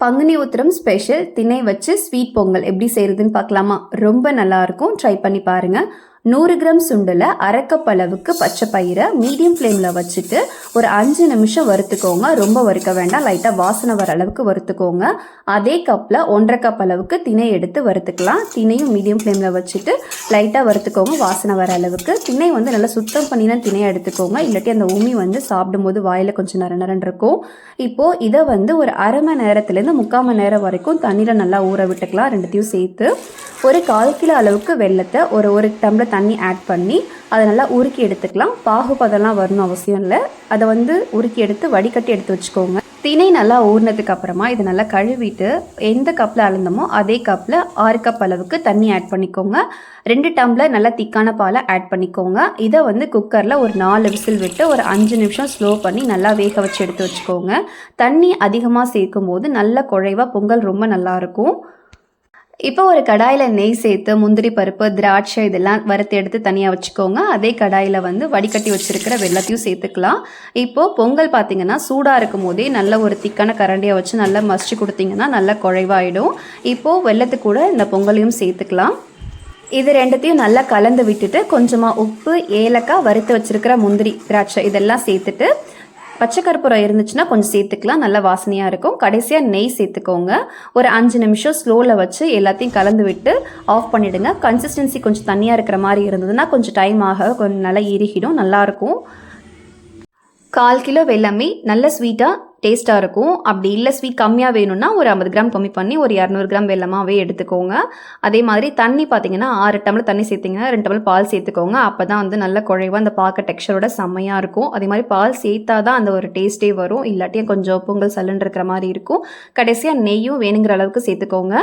Panguni Uthiram special திணை வச்சு sweet Pongal எப்படி செய்கிறதுன்னு பார்க்கலாமா? ரொம்ப நல்லாயிருக்கும், ட்ரை பண்ணி பாருங்கள். 100 கிராம் சுண்டலை, அரை கப் அளவுக்கு பச்சை பயிரை மீடியம் ஃப்ளேமில் வச்சுட்டு ஒரு 5 நிமிஷம் வறுத்துக்கோங்க. ரொம்ப வறுக்க வேண்டாம், லைட்டாக வாசனை வர அளவுக்கு வறுத்துக்கோங்க. அதே கப்பில் 1.5 கப் அளவுக்கு திணை எடுத்து வறுத்துக்கலாம். திணையும் மீடியம் ஃப்ளேமில் வச்சுட்டு லைட்டாக வறுத்துக்கோங்க, வாசனை வர அளவுக்கு. திணை வந்து நல்லா சுத்தம் பண்ணினா திணையை எடுத்துக்கோங்க, இல்லாட்டி அந்த உமி வந்து சாப்பிடும்போது வாயில் கொஞ்சம் நரநரன்னு இருக்கும். இப்போது இதை வந்து ஒரு அரை மணி நேரத்துலேருந்து 3/4 மணி நேரம் வரைக்கும் தண்ணியில் நல்லா ஊற விட்டுக்கலாம். ரெண்டுத்தையும் சேர்த்து ஒரு 1/4 கிலோ அளவுக்கு வெல்லத்தை ஒரு டம்ளர் தண்ணி ஆட் பண்ணி அதை நல்லா உருக்கி எடுத்துக்கலாம். பாகுபதெல்லாம் வரணும் அவசியம் இல்லை. அதை வந்து உருக்கி எடுத்து வடிகட்டி எடுத்து வச்சுக்கோங்க. திணை நல்லா ஊறினதுக்கு அப்புறமா இதை நல்லா கழுவிட்டு எந்த கப்பில் அளந்தமோ அதே கப்பில் 6 கப் அளவுக்கு தண்ணி ஆட் பண்ணிக்கோங்க. 2 டம்ளர் நல்லா திக்கான பாலை ஆட் பண்ணிக்கோங்க. இதை வந்து குக்கரில் ஒரு 4 விசில் விட்டு ஒரு 5 நிமிஷம் ஸ்லோ பண்ணி நல்லா வேக வச்சு எடுத்து வச்சுக்கோங்க. தண்ணி அதிகமாக சேர்க்கும் போது நல்ல குழைவாக பொங்கல் ரொம்ப நல்லாயிருக்கும். இப்போ ஒரு கடாயில் நெய் சேர்த்து முந்திரி பருப்பு, திராட்சை இதெல்லாம் வறுத்து எடுத்து தனியாக வச்சுக்கோங்க. அதே கடாயில் வந்து வடிகட்டி வச்சுருக்கிற வெல்லத்தையும் சேர்த்துக்கலாம். இப்போது பொங்கல் பார்த்திங்கன்னா சூடாக இருக்கும் போதே நல்ல ஒரு திக்கான கரண்டியை வச்சு நல்லா மசிச்சு கொடுத்திங்கன்னா நல்லா குழைவாயிடும். இப்போது வெல்லத்து கூட இந்த பொங்கலையும் சேர்த்துக்கலாம். இது ரெண்டுத்தையும் நல்லா கலந்து விட்டுட்டு கொஞ்சமாக உப்பு, ஏலக்காய், வறுத்து வச்சுருக்கிற முந்திரி, திராட்சை இதெல்லாம் சேர்த்துட்டு பச்சை கற்பூரம் இருந்துச்சுன்னா கொஞ்சம் சேர்த்துக்கலாம், நல்லா வாசனையாக இருக்கும். கடைசியாக நெய் சேர்த்துக்கோங்க. ஒரு 5 நிமிஷம் ஸ்லோவில் வச்சு எல்லாத்தையும் கலந்து விட்டு ஆஃப் பண்ணிவிடுங்க. கன்சிஸ்டன்சி கொஞ்சம் தண்ணியாக இருக்கிற மாதிரி இருந்ததுன்னா கொஞ்சம் டைம் ஆக கொஞ்சம் நல்லா இறுகிடும், நல்லாயிருக்கும். 1/4 கிலோ வெல்லமே நல்ல ஸ்வீட்டாக டேஸ்ட்டாக இருக்கும். அப்படி இல்லை ஸ்வீட் கம்மியாக வேணும்னா ஒரு 50 கிராம் கம்மி பண்ணி ஒரு 200 கிராம் வெல்லமாகவே எடுத்துக்கோங்க. அதே மாதிரி தண்ணி பார்த்திங்கன்னா 6 டம்ளர் தண்ணி சேர்த்திங்கன்னா 2 டம்ளர் பால் சேர்த்துக்கோங்க. அப்போ தான் வந்து நல்ல குழைவாக அந்த பார்க்க டெக்ஸ்சரோட செம்மையாக இருக்கும். அதே மாதிரி பால் சேர்த்தா தான் அந்த ஒரு டேஸ்ட்டே வரும், இல்லாட்டியும் கொஞ்சம் பொங்கல் சல்லுன்னு இருக்கிற மாதிரி இருக்கும். கடைசியாக நெய்யும் வேணுங்கிற அளவுக்கு சேர்த்துக்கோங்க.